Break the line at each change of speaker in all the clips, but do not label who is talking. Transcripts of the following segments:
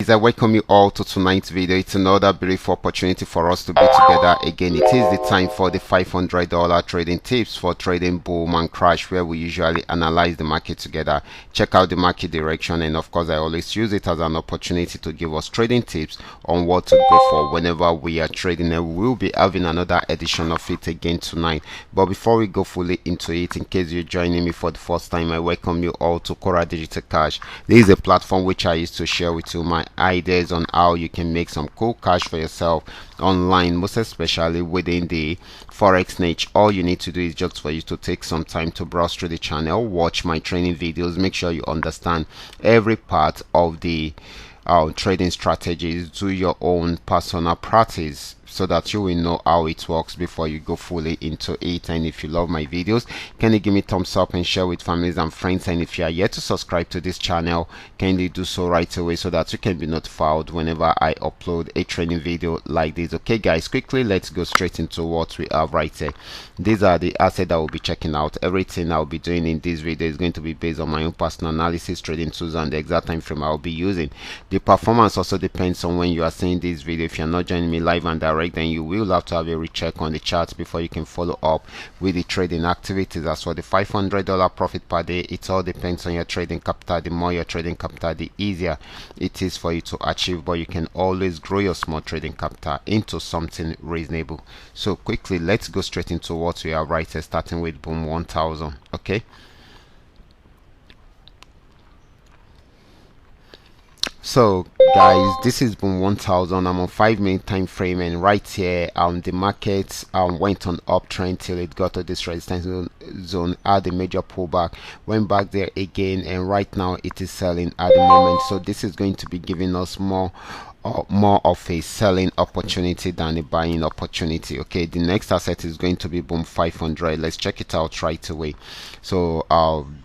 I welcome you all to tonight's video. It's another beautiful opportunity for us to be together again. It is the time for the $500 trading tips for trading boom and crash, where we usually analyze the market together, check out the market direction, and of course I always use it as an opportunity to give us trading tips on what to go for whenever we are trading, and we will be having another edition of it again tonight. But before we go fully into it, in case you're joining me for the first time, I welcome you all to Qora Digital Cash. This is a platform which I used to share with you my ideas on how you can make some cool cash for yourself online, most especially within the forex niche. All you need to do is just for you to take some time to browse through the channel, watch my training videos, make sure you understand every part of the trading strategies, do your own personal practice so that you will know how it works before you go fully into it. And if you love my videos, can you give me thumbs up and share with families and friends? And if you are yet to subscribe to this channel, kindly do so right away so that you can be notified whenever I upload a training video like this. Okay guys, quickly let's go straight into what we have right here. These are the assets that we'll be checking out. Everything I'll be doing in this video is going to be based on my own personal analysis, trading tools, and the exact time frame I'll be using. The performance also depends on when you are seeing this video. If you're not joining me live and direct, then you will have to have a recheck on the charts before you can follow up with the trading activities. As for the $500 profit per day, it all depends on your trading capital. The more your trading capital, the easier it is for you to achieve, but you can always grow your small trading capital into something reasonable. So quickly let's go straight into what we have right here, starting with boom 1000. Okay, so guys, this is boom 1000. I'm on 5-minute time frame, and right here the market went on uptrend till it got to this resistance zone, had a major pullback, went back there again, and right now it is selling at the moment. So this is going to be giving us more of a selling opportunity than a buying opportunity. Okay, the next asset is going to be boom 500. Let's check it out right away. So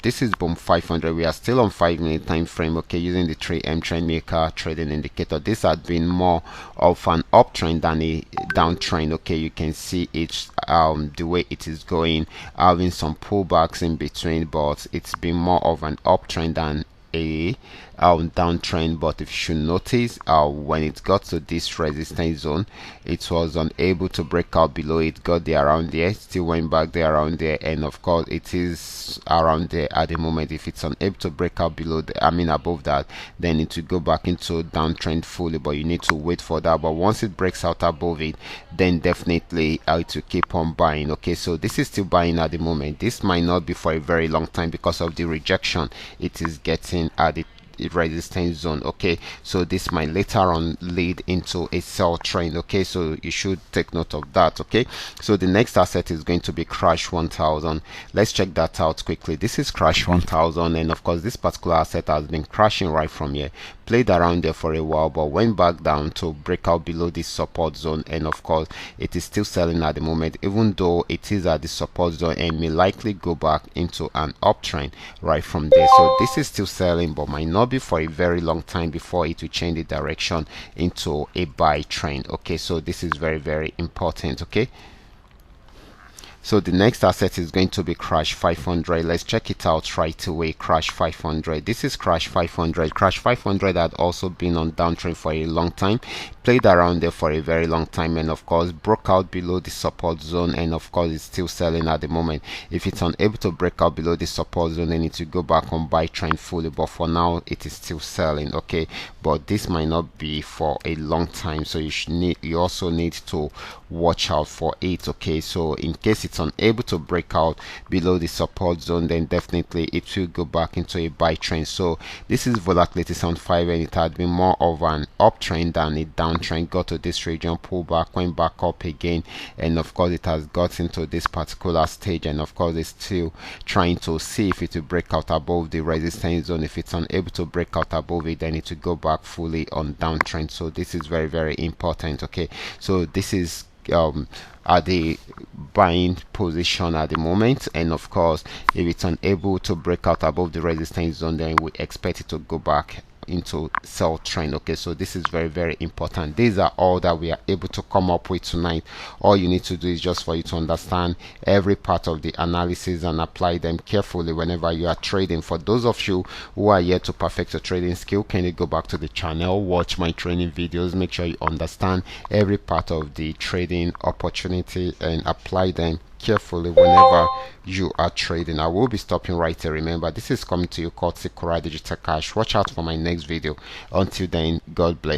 this is boom 500. We are still on 5-minute time frame. Okay, using the 3M trend maker trading indicator. This has been more of an uptrend than a downtrend. Okay, you can see it the way it is going, having some pullbacks in between, but it's been more of an uptrend than a downtrend. But if you should notice, when it got to this resistance zone, it was unable to break out below it, got there around there, still went back there around there, and of course it is around there at the moment. If it's unable to break out below above that, then it will go back into downtrend fully, but you need to wait for that. But once it breaks out above it, then definitely it will keep on buying. Okay, so this is still buying at the moment. This might not be for a very long time because of the rejection it is getting at the resistance zone. Okay, so this might later on lead into a sell trend. Okay, so you should take note of that. Okay, so the next asset is going to be crash 1000. Let's check that out quickly. This is crash 1000, and of course this particular asset has been crashing right from here, played around there for a while, but went back down to break out below this support zone, and of course it is still selling at the moment, even though it is at the support zone, and may likely go back into an uptrend right from there. So this is still selling, but might not be for a very long time before it will change the direction into a buy trend. Okay, so this is very, very important. Okay, so the next asset is going to be crash 500. Let's check it out right away. Crash 500. This is crash 500. Crash 500 had also been on downtrend for a long time, played around there for a very long time, and of course broke out below the support zone, and of course it's still selling at the moment. If it's unable to break out below the support zone, then it will go back on buy trend fully, but for now it is still selling. Okay, but this might not be for a long time, so you also need to watch out for it. Okay, so in case it's unable to break out below the support zone, then definitely it will go back into a buy trend. So this is volatility on 5, and it had been more of an uptrend than a downtrend. Got to this region, pull back, went back up again, and of course it has got into this particular stage, and of course it's still trying to see if it will break out above the resistance zone. If it's unable to break out above it, then it will go back fully on downtrend. So this is very, very important. Okay, so this is at the buying position at the moment, and of course if it's unable to break out above the resistance zone, then we expect it to go back into sell trend. Okay, so this is very, very important. These are all that we are able to come up with tonight. All you need to do is just for you to understand every part of the analysis and apply them carefully whenever you are trading. For those of you who are yet to perfect your trading skill, can you go back to the channel, watch my training videos, make sure you understand every part of the trading opportunity and apply them carefully whenever you are trading. I will be stopping right here. Remember, this is coming to you courtesy Qora Digital Cash. Watch out for my next video. Until then, God bless.